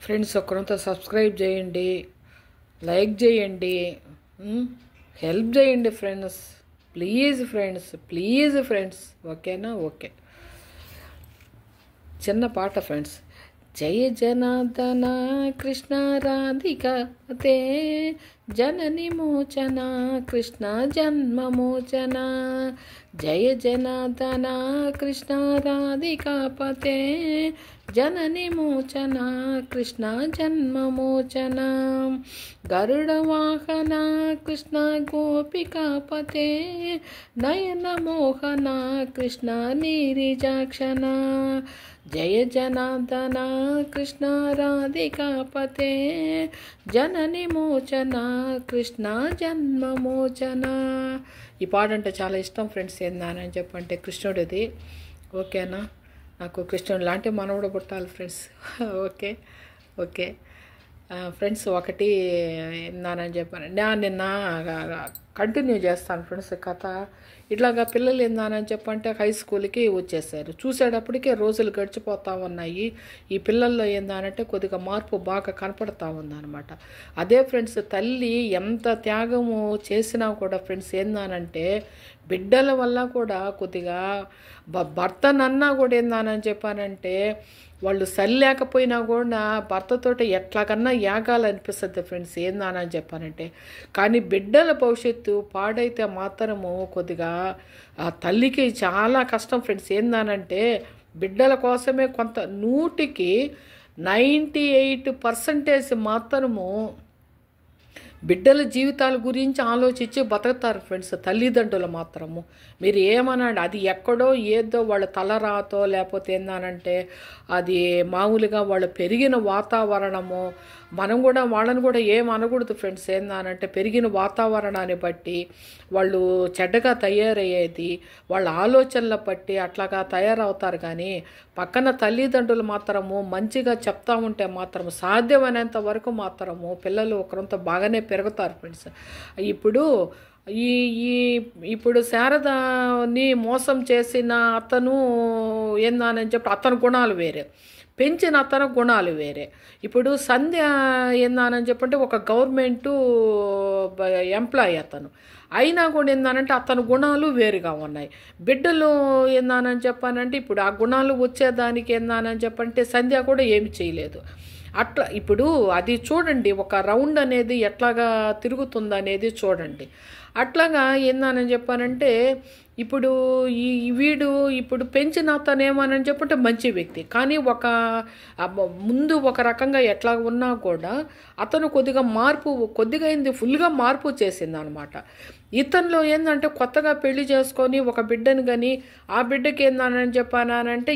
Friends ఒక్కరంతా subscribe చేయండి, like చేయండి, help చేయండి ఫ్రెండ్స్. ప్లీజ్ ఫ్రెండ్స్, ఓకేనా? ఓకే, చిన్న పాట ఫ్రెండ్స్. జయ జనార్దన కృష్ణ రాధికతే జనని మోచన కృష్ణ జన్మమోచన. జయ జనార్దన కృష్ణ రాధికాపతే జనని మోచన కృష్ణ జన్మమోచన. గరుడ వాహన కృష్ణ గోపికాపతే నయన మోహన కృష్ణ నీరిజాక్షణ. జయ జనార్దన కృష్ణ రాధికాపతే జనని మోచన కృష్ణ జన్మమోచన. ఈ పాట అంటే చాలా ఇష్టం ఫ్రెండ్స్. ఏందని చెప్పంటే కృష్ణుడిది, ఓకేనా? నాకు కృష్ణుడు లాంటి మనవడు పుట్టాలి ఫ్రెండ్స్. ఓకే ఓకే ఫ్రెండ్స్, ఒకటి ఏందని చెప్పాను నిన్న కంటిన్యూ చేస్తాను ఫ్రెండ్స్ కథ. ఇట్లాగా పిల్లలు ఏందని చెప్పంటే హై స్కూల్కి వచ్చేసారు. చూసేటప్పటికే రోజులు గడిచిపోతూ ఉన్నాయి. ఈ పిల్లల్లో ఏందనంటే కొద్దిగా మార్పు బాగా కనపడతా ఉందన్నమాట. అదే ఫ్రెండ్స్, తల్లి ఎంత త్యాగము చేసినా కూడా ఫ్రెండ్స్ ఏందనంటే బిడ్డల వల్ల కూడా కొద్దిగా భర్తనన్నా కూడా ఏందని చెప్పానంటే వాళ్ళు సరిలేకపోయినా కూడా భర్తతోటి ఎట్లాగన్నా యాగాలనిపిస్తుంది ఫ్రెండ్స్. ఏందని చెప్పానంటే కానీ బిడ్డల భవిష్యత్తు పాడైతే మాత్రము కొద్దిగా ఆ తల్లికి చాలా కష్టం ఫ్రెండ్స్. ఏందనంటే బిడ్డల కోసమే కొంత 100కి 98% మాత్రము బిడ్డల జీవితాల గురించి ఆలోచించి బతుకుతారు ఫ్రెండ్స్ తల్లిదండ్రులు మాత్రము. మీరు ఏమనండి, అది ఎక్కడో ఏదో వాళ్ళ తలరాతో లేకపోతే ఏందనంటే అది మామూలుగా వాళ్ళు పెరిగిన వాతావరణము. మనం కూడా వాళ్ళని కూడా ఏం అనకూడదు ఫ్రెండ్స్. ఏందనంటే పెరిగిన వాతావరణాన్ని బట్టి వాళ్ళు చెడ్డగా తయారయ్యేది వాళ్ళ ఆలోచనల బట్టి అట్లాగా తయారవుతారు. కానీ పక్కన తల్లిదండ్రులు మాత్రము మంచిగా చెప్తా ఉంటే మాత్రము సాధ్యమైనంత వరకు మాత్రము పిల్లలు ఒకరంతా బాగానే పెరుగుతారు ఫ్రెండ్స్. ఇప్పుడు శారదని మోసం చేసిన అతను ఏందని చెప్పి అతని గుణాలు వేరే, పెంచిన అతను గుణాలు వేరే. ఇప్పుడు సంధ్య ఏందని చెప్పంటే ఒక గవర్నమెంటు ఎంప్లాయీ అతను అయినా కూడా ఏందనంటే అతని గుణాలు వేరుగా ఉన్నాయి. బిడ్డలు ఏందని చెప్పానంటే ఇప్పుడు ఆ గుణాలు వచ్చేదానికి ఏందని చెప్పంటే సంధ్య కూడా ఏమి చేయలేదు. అట్లా ఇప్పుడు అది చూడండి, ఒక రౌండ్ అనేది ఎట్లాగా తిరుగుతుందనేది చూడండి. అట్లాగా ఏందని చెప్పానంటే ఇప్పుడు వీడు ఇప్పుడు పెంచిన అతను ఏమని చెప్పంటే మంచి వ్యక్తి, కానీ ముందు ఒక రకంగా ఎట్లా ఉన్నా కూడా అతను కొద్దిగా అయింది ఫుల్గా మార్పు చేసింది అనమాట. ఇతనిలో ఏంటంటే కొత్తగా పెళ్లి చేసుకొని ఒక బిడ్డను కానీ ఆ బిడ్డకి ఏందని చెప్పానంటే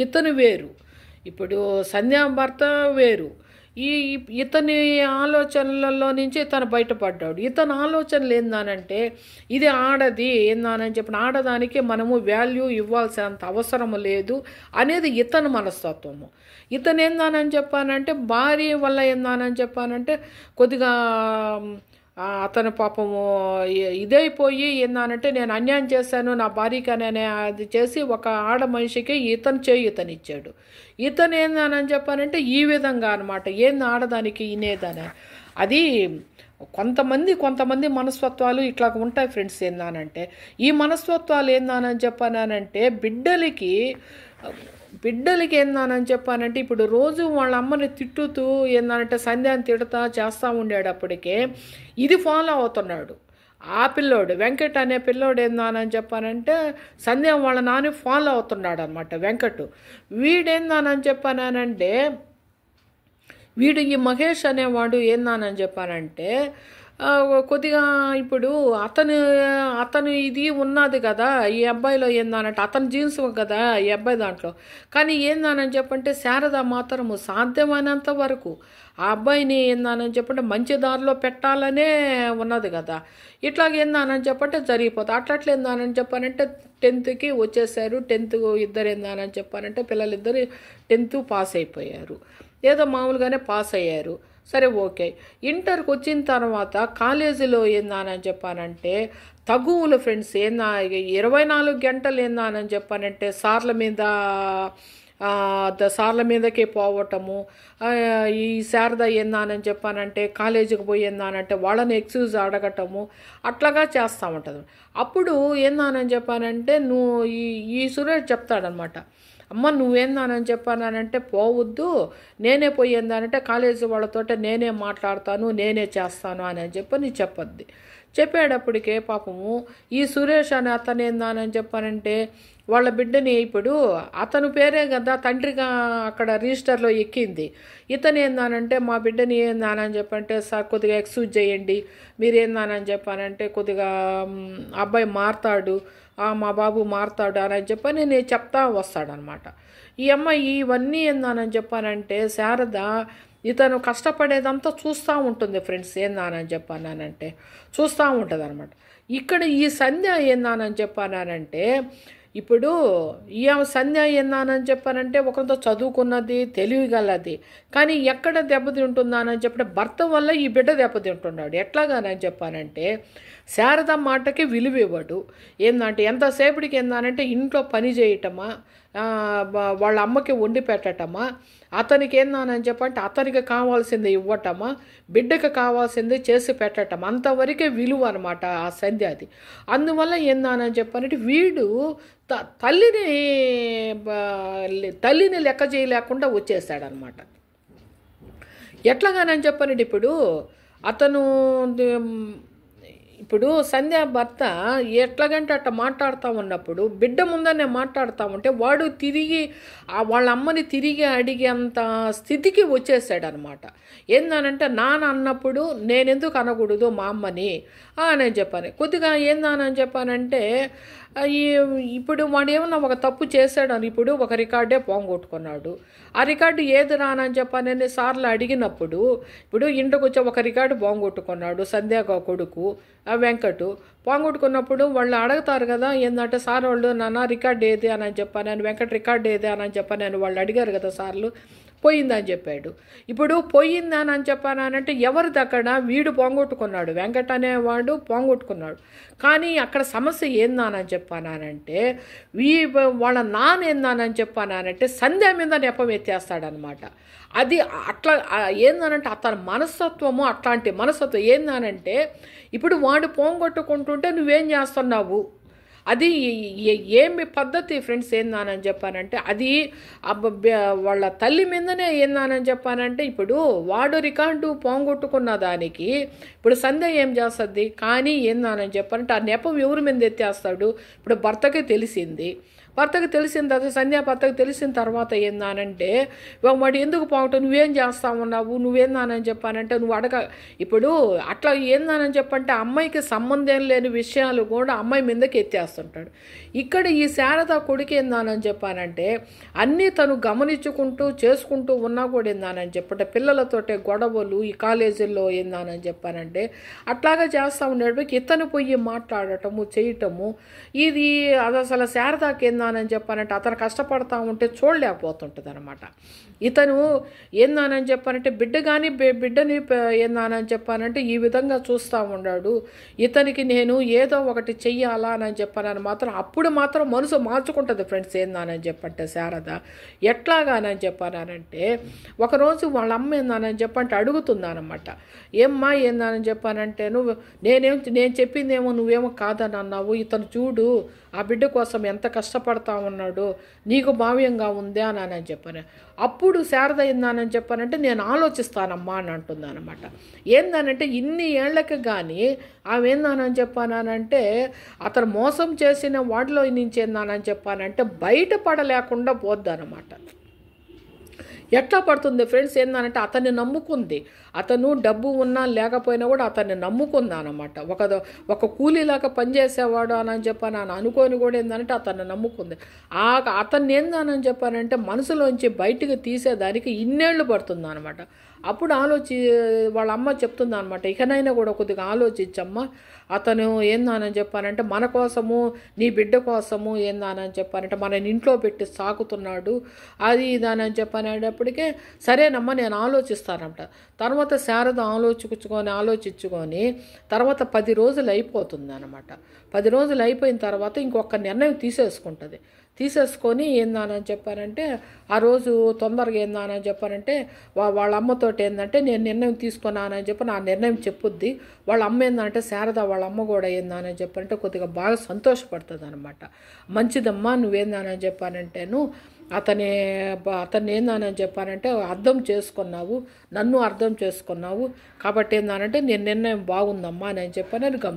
ఇతను వేరు, ఇప్పుడు సంధ్యా భర్త వేరు. ఇతని ఆలోచనలలో నుంచి ఇతను బయటపడ్డాడు. ఇతని ఆలోచనలు ఏందనంటే ఇది ఆడది ఏందని చెప్పిన ఆడదానికి మనము వాల్యూ ఇవ్వాల్సినంత అవసరం లేదు అనేది ఇతని మనస్తత్వము. ఇతను ఏందని చెప్పానంటే భార్య వల్ల ఏందని చెప్పానంటే కొద్దిగా అతను పాపము ఇదైపోయి ఏందనంటే నేను అన్యాయం చేశాను నా భార్యకనే అది చేసి ఒక ఆడ మనిషికి ఇతనిచ్చాడు. ఇతను ఏందని చెప్పానంటే ఈ విధంగా అనమాట. ఏంది ఆడదానికి ఇనేదని అది కొంతమంది మనస్తత్వాలు ఇట్లా ఉంటాయి ఫ్రెండ్స్. ఏందనంటే ఈ మనస్తత్వాలు ఏందని చెప్పానంటే బిడ్డలకి ఏందని చెప్పానంటే ఇప్పుడు రోజు వాళ్ళ అమ్మని తిట్టుతూ ఏందనంటే సంధ్యాన్ని తిడతా చేస్తూ ఉండేటప్పటికే ఇది ఫాలో అవుతున్నాడు. ఆ పిల్లోడు వెంకట్ అనే పిల్లోడు ఏందని చెప్పానంటే సంధ్య వాళ్ళ నాన్న ఫాలో అవుతున్నాడు అనమాట. వెంకట్ వీడేందని చెప్పానంటే వీడు ఈ మహేష్ అనేవాడు ఏందని చెప్పానంటే కొద్దిగా ఇప్పుడు అతను ఇది ఉన్నది కదా ఈ అబ్బాయిలో ఏందనంటే అతని జీన్స్ కదా ఈ అబ్బాయి దాంట్లో. కానీ ఏందని చెప్పంటే శారద మాత్రము సాధ్యమైనంత వరకు ఆ అబ్బాయిని ఏందని చెప్పంటే మంచి దారిలో పెట్టాలనే ఉన్నది కదా. ఇట్లాగ ఏందని చెప్పంటే జరిగిపోతుంది. అట్లా ఏందని చెప్పానంటే 10th వచ్చేసారు. 10th ఇద్దరు ఏందని చెప్పానంటే పిల్లలిద్దరు 10th పాస్ అయిపోయారు. ఏదో మామూలుగానే పాస్ అయ్యారు. సరే ఓకే. ఇంటర్కి వచ్చిన తర్వాత కాలేజీలో ఏందని చెప్పానంటే తగువులు ఫ్రెండ్స్. 24 గంటలు ఏందని చెప్పానంటే సార్ల మీద సార్ల మీదకే పోవటము, ఈ శారద ఏందానని చెప్పానంటే కాలేజీకి పోయి ఏందానంటే వాళ్ళని ఎక్స్క్యూజ్ అడగటము, అట్లాగా చేస్తూ ఉంటుంది. అప్పుడు ఏందానని చెప్పానంటే ఈ సురేష్ చెప్తాడనమాట, అమ్మ నువ్వేందానని చెప్పానంటే పోవద్దు, నేనే పోయి ఏందానంటే కాలేజీ వాళ్ళతోటే నేనే మాట్లాడతాను, నేనే చేస్తాను అని చెప్పని చెప్పొద్ది. చెప్పేటప్పటికే పాపము ఈ సురేష్ అని అతను ఏందానని చెప్పానంటే వాళ్ళ బిడ్డని, ఇప్పుడు అతను పేరే కదా తండ్రిగా అక్కడ రిజిస్టర్లో ఎక్కింది, ఇతను ఏందానంటే మా బిడ్డని ఏందానని చెప్పంటే సార్ కొద్దిగా ఎక్స్క్యూజ్ చేయండి, మీరు ఏందానని చెప్పానంటే కొద్దిగా అబ్బాయి మారతాడు, మా బాబు మారతాడు అని చెప్పని నేను చెప్తా వస్తాడనమాట. ఈ అమ్మాయి ఇవన్నీ ఏందానని చెప్పానంటే శారద ఇతను కష్టపడేదంతా చూస్తూ ఉంటుంది ఫ్రెండ్స్, ఏందానని చెప్పానంటే చూస్తూ ఉంటుంది అనమాట. ఇక్కడ ఈ సంధ్య ఏందానని చెప్పానంటే ఇప్పుడు ఈ సంధ్య ఏందానని చెప్పానంటే ఒకరితో చదువుకున్నది, తెలివిగలది, కానీ ఎక్కడ దెబ్బతింటుందానని చెప్పిన భర్త వల్ల ఈ బిడ్డ దెబ్బతింటున్నాడు. ఎట్లాగానని చెప్పానంటే శారద మాటకి విలువ ఇవ్వడు. ఏందంటే ఎంతసేపటికి ఏందానంటే ఇంట్లో పని చేయటమా, వాళ్ళ అమ్మకి వండి పెట్టటమా, అతనికి ఏందానని చెప్పంటే అతనికి కావాల్సింది ఇవ్వటమా, బిడ్డకి కావాల్సింది చేసి పెట్టటం, అంతవరకే విలువ అనమాట ఆ సంధ్య అది. అందువల్ల ఏందానని చెప్పానంటే వీడు తల్లిని లెక్క చేయలేకుండా వచ్చేసాడనమాట. ఎట్లాగానని చెప్పానంటే ఇప్పుడు సంధ్య భర్త ఎట్లాగంటే అట్లా మాట్లాడుతూ ఉన్నప్పుడు బిడ్డ ముందనే మాట్లాడుతూ ఉంటే వాడు తిరిగి వాళ్ళ అమ్మని తిరిగి అడిగేంత స్థితికి వచ్చేసాడనమాట. ఏందనంటే నాన్న అన్నప్పుడు నేనెందుకు అనకూడదు మా అమ్మని అని చెప్పాను. కొద్దిగా ఏందానని చెప్పానంటే ఇప్పుడు వాడు ఏమన్నా ఒక తప్పు చేశాడని ఇప్పుడు ఒక రికార్డే పోగొట్టుకున్నాడు. ఆ రికార్డు ఏది రానని చెప్పానని సార్లు అడిగినప్పుడు ఇప్పుడు ఇంటికి వచ్చి ఒక రికార్డు పోగొట్టుకున్నాడు సంధ్య కొడుకు వెంకటు. పోగొట్టుకున్నప్పుడు వాళ్ళు అడుగుతారు కదా, ఏంటంటే సార్ వాళ్ళు నాన్న రికార్డు ఏది అని చెప్పాను, వెంకట్ రికార్డు ఏది అని చెప్పాను వాళ్ళు అడిగారు కదా సార్లు. పోయిందని చెప్పాడు. ఇప్పుడు పోయిందని చెప్పానంటే ఎవరిది అక్కడ, వీడు పోగొట్టుకున్నాడు, వెంకట్ అనేవాడు పోగొట్టుకున్నాడు. కానీ అక్కడ సమస్య ఏందానని చెప్పానంటే వాళ్ళ నాన్న ఏందానని చెప్పానంటే సంధ్య మీద నెపం ఎత్తేస్తాడనమాట. అది అట్లా ఏందనంటే అతని మనస్తత్వము అట్లాంటి మనస్తత్వం. ఏందనంటే ఇప్పుడు వాడు పోగొట్టుకుంటుంటే నువ్వేం చేస్తున్నావు, అది ఏమి పద్ధతి ఫ్రెండ్స్ ఏందానని చెప్పానంటే అది వాళ్ళ తల్లి మీదనే ఏందానని చెప్పానంటే ఇప్పుడు వాడు రికార్డు పోగొట్టుకున్న దానికి ఇప్పుడు సంధ్య ఏం చేస్తుంది, కానీ ఏందానని చెప్పానంటే ఆ నెపం ఎవరి మీద ఎత్తేస్తాడు. ఇప్పుడు భర్తకి తెలిసింది, భర్తకు తెలిసిన తర్వాత సంధ్య భర్తకు తెలిసిన తర్వాత ఏందానంటే వాడు ఎందుకు పోగొట్టు నువ్వేం చేస్తా ఉన్నావు, నువ్వేందానని చెప్పానంటే నువ్వు ఇప్పుడు అట్లా ఏందానని చెప్పంటే అమ్మాయికి సంబంధం లేని విషయాలు కూడా అమ్మాయి మీదకి ఎత్తేస్తుంటాడు. ఇక్కడ ఈ శారద కొడుకు ఏందానని చెప్పానంటే అన్నీ తను గమనించుకుంటూ చేసుకుంటూ ఉన్నా కూడా ఏందానని చెప్పంటే పిల్లలతోటే గొడవలు ఈ కాలేజీల్లో ఏందానని చెప్పానంటే అట్లాగా చేస్తూ ఉండేటప్పుడు ఇతను పోయి మాట్లాడటము చేయటము, ఇది అది అసలు శారదాకి ఏందానని చెప్పానంటే అతను కష్టపడతా ఉంటే చూడలేకపోతుంటుంది అనమాట. ఇతను ఏందానని చెప్పానంటే బిడ్డని ఏందానని చెప్పానంటే ఈ విధంగా చూస్తూ ఉన్నాడు. ఇతనికి నేను ఏదో ఒకటి చెయ్యాలా అని చెప్పానని మాత్రం అప్పుడు మాత్రం మనసు మార్చుకుంటుంది ఫ్రెండ్స్. ఏందానని చెప్పంటే శారద ఎట్లాగానని చెప్పానంటే ఒకరోజు వాళ్ళ అమ్మ ఏందానని చెప్పంటే అడుగుతుందనమాట, ఏమ్మా ఏందానని చెప్పానంటే నేను చెప్పిందేమో నువ్వేమో కాదని అన్నావు, ఇతను చూడు ఆ బిడ్డ కోసం ఎంత కష్టపడతా ఉన్నాడు, నీకు భావ్యంగా ఉందా అని చెప్పాను. అప్పుడు శారద ఏందానని చెప్పానంటే నేను ఆలోచిస్తానమ్మా అని అంటుందన్నమాట. ఏందనంటే ఇన్ని ఏళ్లకి కానీ ఆమె ఏందానని చెప్పానంటే అతను మోసం చేసిన వాటిలో నుంచి ఏందానని చెప్పానంటే బయటపడలేకుండా పోద్దనమాట. ఎట్లా పడుతుంది ఫ్రెండ్స్ ఏందనంటే అతన్ని నమ్ముకుంది, అతను డబ్బు ఉన్నా లేకపోయినా కూడా అతన్ని నమ్ముకుంది అనమాట. ఒక కూలీలాగా పనిచేసేవాడు అని చెప్పాను అని అనుకొని కూడా ఏంటంటే అతన్ని నమ్ముకుంది. అతన్ని ఏందని చెప్పానంటే మనసులోంచి బయటికి తీసేదానికి ఇన్నేళ్ళు పడుతుంది అనమాట. అప్పుడు వాళ్ళ అమ్మ చెప్తుంది అనమాట, ఇకనైనా కూడా కొద్దిగా ఆలోచించమ్మా, అతను ఏందానని చెప్పానంటే మన కోసము నీ బిడ్డ కోసము ఏందానని చెప్పానంటే మన ఇంట్లో పెట్టి సాకుతున్నాడు, అది ఇదానని చెప్పనేటప్పటికే సరేనమ్మా నేను ఆలోచిస్తానంట. తర్వాత శారద ఆలోచించుకొని తర్వాత 10 రోజులు అయిపోతుంది అనమాట. 10 రోజులు అయిపోయిన తర్వాత ఇంకొక నిర్ణయం తీసేసుకుంటుంది. తీసేసుకొని ఏందానని చెప్పానంటే ఆ రోజు తొందరగా ఏందానని చెప్పానంటే వాళ్ళ అమ్మతోటి ఏంటంటే నేను నిర్ణయం తీసుకున్నానని చెప్పి నా నిర్ణయం చెప్పుద్ది. వాళ్ళ అమ్మ ఏందంటే శారద వాళ్ళ అమ్మ కూడా ఏందానని చెప్పారంటే కొద్దిగా బాగా సంతోషపడుతుంది అనమాట. మంచిదమ్మా నువ్వేందానని చెప్పానంటేను అతన్ని ఏందానని చెప్పానంటే అర్థం చేసుకున్నావు, నన్ను అర్థం చేసుకున్నావు కాబట్టి ఏందానంటే నేను నిర్ణయం బాగుందమ్మా అని చెప్పాను.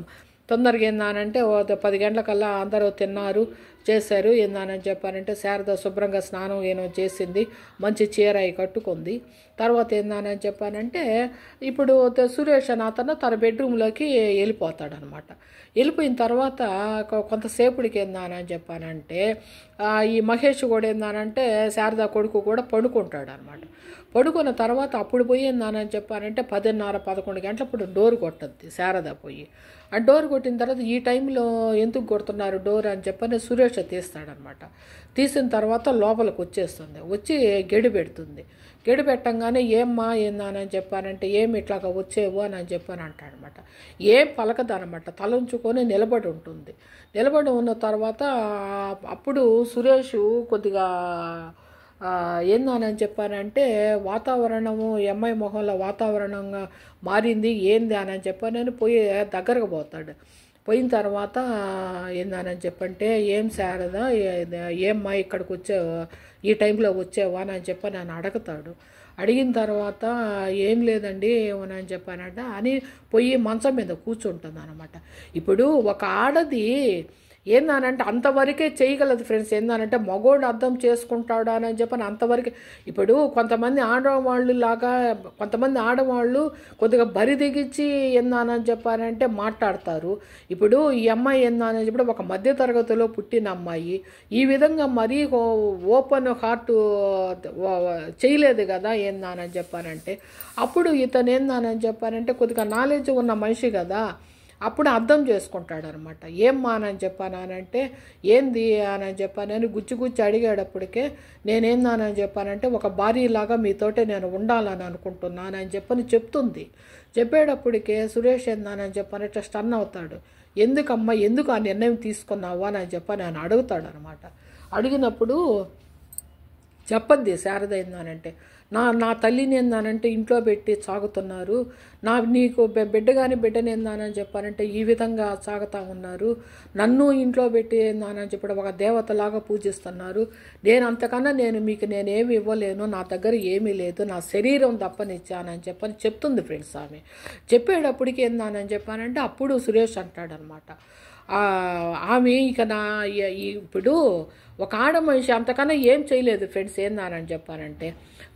తొందరగా ఏందానంటే 10 గంటలకల్లా అందరూ తిన్నారు, చేశారు. ఏందానని చెప్పానంటే శారద శుభ్రంగా స్నానం ఏమో చేసింది, మంచి చీర కట్టుకుంది. తర్వాత ఏందానని చెప్పానంటే ఇప్పుడు సురేష్ అని అతను తన బెడ్రూమ్లోకి వెళ్ళిపోతాడనమాట. వెళ్ళిపోయిన తర్వాత కొంతసేపుడికి ఏందానని చెప్పానంటే ఈ మహేష్ కూడా ఏందానంటే శారద కొడుకు కూడా పడుకుంటాడు అనమాట. పడుకున్న తర్వాత అప్పుడు పోయి ఏందానని చెప్పానంటే 10:30, 11 గంటలప్పుడు డోర్ కొట్టద్ది శారద పోయి. ఆ డోర్ కొట్టిన తర్వాత ఈ టైంలో ఎందుకు కొడుతున్నారు డోర్ అని చెప్పని సురేష్ తీస్తాడనమాట. తీసిన తర్వాత లోపలికి వచ్చేస్తుంది, వచ్చి గెడి పెడుతుంది. గెడి పెట్టంగానే ఏమ్మా ఏందని చెప్పానంటే ఏమి ఇట్లాగా వచ్చేవు అని చెప్పని అంటాడనమాట. ఏం పలకదనమాట, తలంచుకొని నిలబడి ఉంటుంది. నిలబడి ఉన్న తర్వాత అప్పుడు సురేష్ కొద్దిగా ఏందని చెప్పానంటే వాతావరణము అమ్మాయి మొహంలో వాతావరణంగా మారింది ఏంది అని చెప్పని పోయి దగ్గరకు పోతాడు. పోయిన తర్వాత ఏందని చెప్పంటే ఏం శారద ఏమ్మా ఇక్కడికి వచ్చావు, ఈ టైంలో వచ్చావా అని చెప్పి నన్ను అడుగుతాడు. అడిగిన తర్వాత ఏం లేదండి ఏమని చెప్పానంట అని పోయి మంచం మీద కూర్చుంటుంది అనమాట. ఇప్పుడు ఒక ఆడది ఏందనంటే అంతవరకే చేయగలదు ఫ్రెండ్స్. ఏందనంటే మగోడు అర్థం చేసుకుంటాడు అని చెప్పని అంతవరకే. ఇప్పుడు కొంతమంది ఆడవాళ్ళు కొద్దిగా బరి దిగించి ఏందని చెప్పారంటే మాట్లాడతారు. ఇప్పుడు ఈ అమ్మాయి ఏందని చెప్పి ఒక మధ్య తరగతిలో పుట్టిన అమ్మాయి ఈ విధంగా మరీ ఓపెన్ హార్ట్ చేయలేదు కదా ఏందని చెప్పారంటే. అప్పుడు ఇతను ఏందని చెప్పారంటే కొద్దిగా నాలెడ్జ్ ఉన్న మనిషి కదా, అప్పుడు అర్థం చేసుకుంటాడనమాట. ఏం మానని చెప్పానంటే ఏంది అని చెప్పానని గుచ్చి అడిగేటప్పటికే నేనేందానని చెప్పానంటే ఒక భార్యలాగా మీతోటే నేను ఉండాలని అనుకుంటున్నాను అని చెప్పని చెప్తుంది. చెప్పేటప్పటికే సురేష్ ఏందానని చెప్పానంటే స్టన్ అవుతాడు. ఎందుకు ఆ నిర్ణయం తీసుకున్నావా అని చెప్పని ఆయన అడుగుతాడు అనమాట. అడిగినప్పుడు చెప్పద్ది శారద ఏందానంటే నా తల్లిని ఏందానంటే ఇంట్లో పెట్టి సాగుతున్నారు, నీకు బిడ్డని ఏందానని చెప్పానంటే ఈ విధంగా సాగుతూ ఉన్నారు, నన్ను ఇంట్లో పెట్టి ఏందానని చెప్పడం ఒక దేవతలాగా పూజిస్తున్నారు. అంతకన్నా మీకు నేనేమి ఇవ్వలేను, నా దగ్గర ఏమీ లేదు, నా శరీరం తప్పనిచ్చానని చెప్పని చెప్తుంది ఫ్రెండ్స్ ఆమె. చెప్పేటప్పటికి ఏందానని చెప్పానంటే అప్పుడు సురేష్ అంటాడనమాట ఆమె ఇక ఇప్పుడు ఒక ఆడ మనిషి అంతకన్నా ఏం చేయలేదు ఫ్రెండ్స్. ఏందానని చెప్పానంటే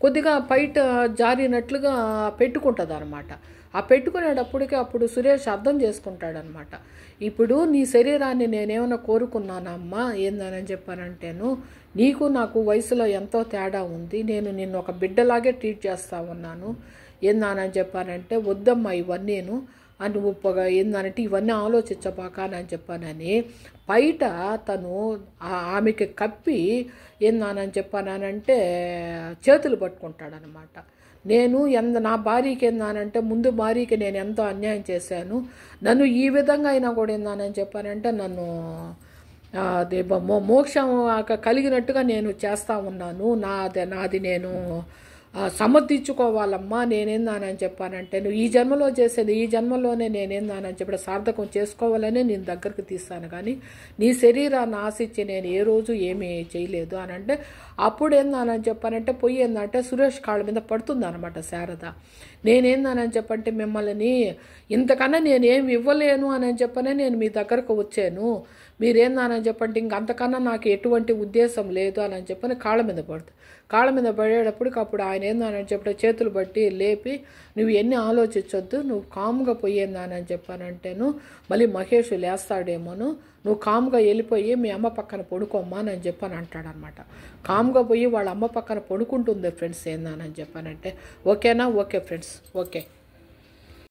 కొద్దిగా బయట జారినట్లుగా పెట్టుకుంటుంది అనమాట. ఆ పెట్టుకునేటప్పటికి అప్పుడు సురేష్ అర్థం చేసుకుంటాడనమాట. ఇప్పుడు నీ శరీరాన్ని నేనేమైనా కోరుకున్నానమ్మా ఏందని చెప్పానంటేను నీకు నాకు వయసులో ఎంతో తేడా ఉంది, నేను నిన్ను ఒక బిడ్డలాగే ట్రీట్ చేస్తా ఉన్నాను ఏందని చెప్పానంటే వద్దమ్మా ఇవన్నీను అని నువ్వు ఏందనంటే ఇవన్నీ ఆలోచించబాక అని చెప్పానని బయట తను ఆమెకి కప్పి ఏందని చెప్పానంటే చేతులు పట్టుకుంటాడనమాట. నా భార్యకి ఏందానంటే ముందు భార్యకి నేను ఎంతో అన్యాయం చేశాను, నన్ను ఈ విధంగా అయినా కూడా ఏందానని చెప్పానంటే నన్ను మోక్షం కలిగినట్టుగా నేను చేస్తూ ఉన్నాను, నాది నేను సమర్థించుకోవాలమ్మా, నేనేందానని చెప్పానంటే నువ్వు ఈ జన్మలో చేసేది ఈ జన్మలోనే నేనేందానని చెప్పి సార్థకం చేసుకోవాలని నేను దగ్గరికి తీస్తాను, కానీ నీ శరీరాన్ని ఆశించి నేను ఏ రోజు ఏమీ చేయలేదు అని అంటే అప్పుడు ఏందానని చెప్పానంటే పోయి ఏందంటే సురేష్ కాళ్ళ మీద పడుతుంది అనమాట శారద. నేనేందానని చెప్పంటే మిమ్మల్ని ఇంతకన్నా నేనేమి ఇవ్వలేను అని చెప్పనే నేను మీ దగ్గరకు వచ్చాను, మీరేందానని చెప్పంటే ఇంకంతకన్నా నాకు ఎటువంటి ఉద్దేశం లేదు అని చెప్పని కాళ్ళ మీద పడుతుంది. కాళ్ళ మీద పడేటప్పటికి అప్పుడు ఆయన ఏందని చెప్పి చేతులు బట్టి లేపి నువ్వు ఎన్ని ఆలోచించొద్దు, నువ్వు కామ్గా పోయేందానని చెప్పానంటేను మళ్ళీ మహేష్ లేస్తాడేమోను, నువ్వు కామ్గా వెళ్ళిపోయి మీ అమ్మ పక్కన పడుకోమ్మా అని చెప్పని అంటాడనమాట. కామ్గా పోయి వాళ్ళ అమ్మ పక్కన పడుకుంటుంది ఫ్రెండ్స్ ఏందానని చెప్పానంటే. ఓకేనా? Okay friends, okay.